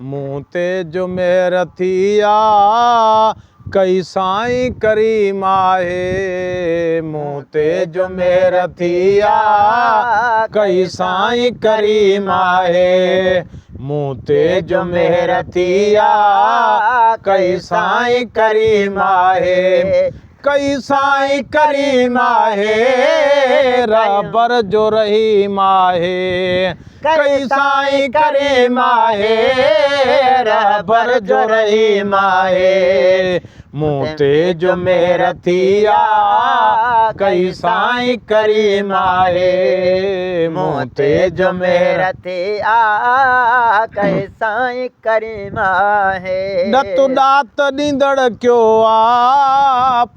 मूं ते जो मेर थी कई साईं करीम आहे मूं ते जो मेर थी कई साईं करीम आहे मूं ते जो मेर थी कई साईं करीम आहे कई साईं करीम आहे रबर जो रहीम आहे कई साईं करीम आहे रबर जो रहीम आहे मूं ते जो मेर थी कई साईं करीम आहे मूं ते जो मेर थी कई साईं करीम आहे ॾतु ॾात ॾींदड़ कयो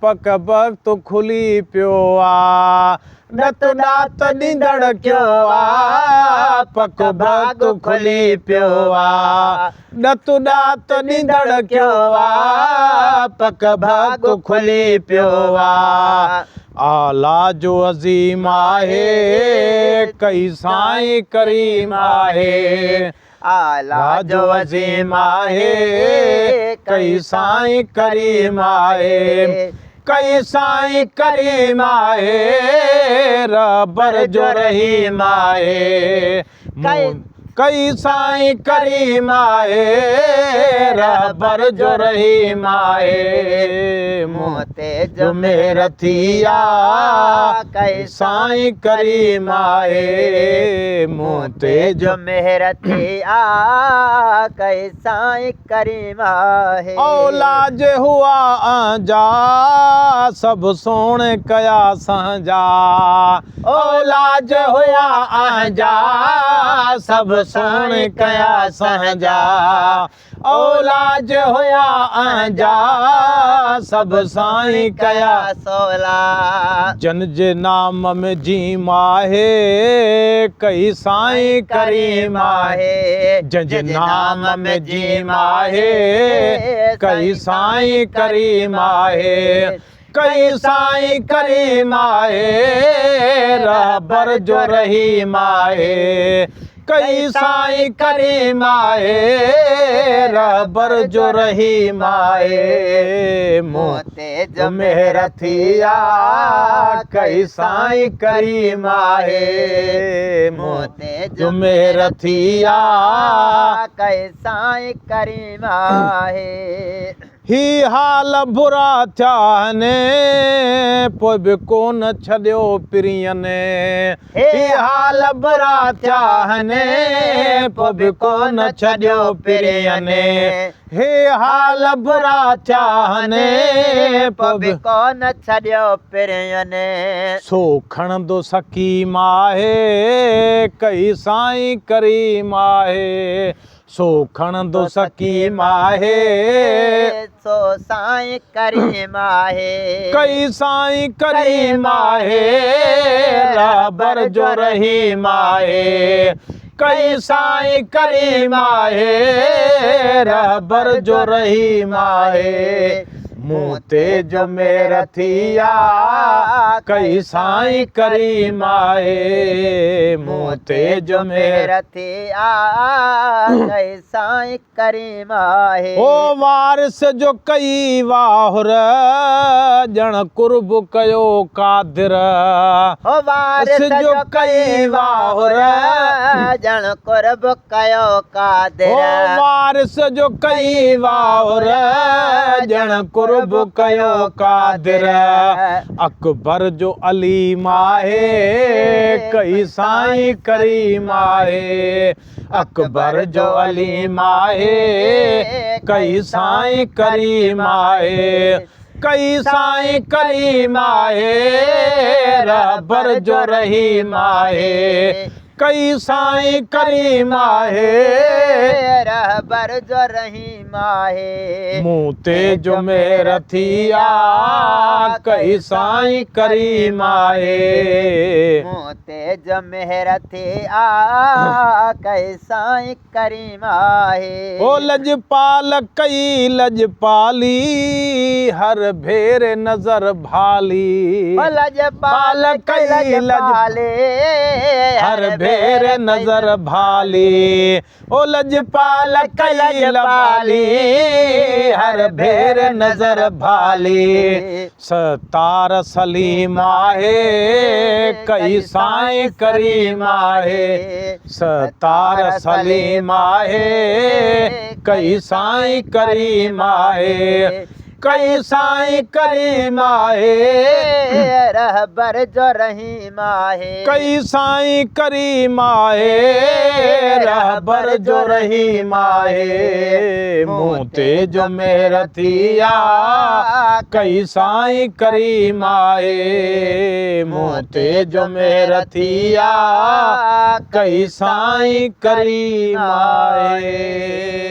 पक वक़्तु खुली पियो ॾतु ॾात ॾींदड़ कयो पक वक़्तु खुली पियो ॾतु ॾात ॾींदड़ कयो पक वक़्तु खुली पियो आला जो अज़ीम आहे कई साईं करीम आहे आला जो अज़ीम आहे कई साईं करीम आहे कई साईं करीम आहे रबर जो रहीम आहे कई साईं करीम आहे रबर जो रहीम आहे मूं ते जो मेर थी कई साईं करीम आहे मूं ते जो मेर थी कई साईं करीम आहे औलाज हुआ आंजा सब सोने कया संजा औलाज हुआ आंजा सब सोने कया संजा औलाज हुआ आंजा सब साईं कया सोला जन जे नाम में जीम आहे कई साईं करीम आहे जन जे नाम में जीम आहे कई साईं करीम आहे कई साईं करीम आहे रबर जो रहीम आहे कई साईं करीम आहे रबर जो रहीम आहे मूं ते जो मेर थी कई साईं करीम आहे मूं ते जो मेर थी कई साईं करीम आहे ही हाल बुरा थिया ने पोइ बि कोन छॾियो प्रियनि ही हाल बुरा थिया ने पोइ बि कोन छॾियो प्रियनि हे हाल बुरा थिया ने पोइ बि कोन छॾियो प्रियनि सो खणंदो सकीम आहे कई साईं करीम आहे सो खणंदो सकीम आहे सो साईं करीम आहे कई साईं करीम आहे रबर जो रहीम आहे कई साईं करीम आहे रबर जो रहीम आहे मूं ते जो मेर थी कई साईं करीम आहे मूं ते जो मेर थी कई साईं करीम आहे ओ वारिस जो कई वाहुर ॼण कुर्ब कयो कादिर ओ वारिस जो कई वाहुर ॼण कुर्ब कयो कादिर ओ वारिस जो कई वाहुर ॼण कुर्ब कयो कादिर अकबर जो अलीम आहे कई साईं करीम आहे अकबर जो अलीम आहे कई साईं करीम आहे कई साईं करीम आहे रबर जो रहीम आहे कई साईं करीम आहे रहबर जो रहीम आहे मूं ते जो मेर थी आ कई साईं करीम आहे मूं ते जो मेहर थी आ कई साईं करीम आहे ओ लजपाल कई लजपाली हर भेर नजर भाली ओ लजपाल कई लजपाले हर भेर नजर भाली ओ लजपाल कई लजपाली हर भेर नजर भाली सतार सलीम आहे कई साईं करीम आहे सतार सलीम आहे कई साईं करीम आहे कई साईं करीम आहे रहबर जो रहीम आहे कई साईं करीम आहे रहबर जो रहीम आहे मूं ते जो मेर थी आ कई साईं करीम आहे मूं ते जो मेर थी आ कई साईं करीम आहे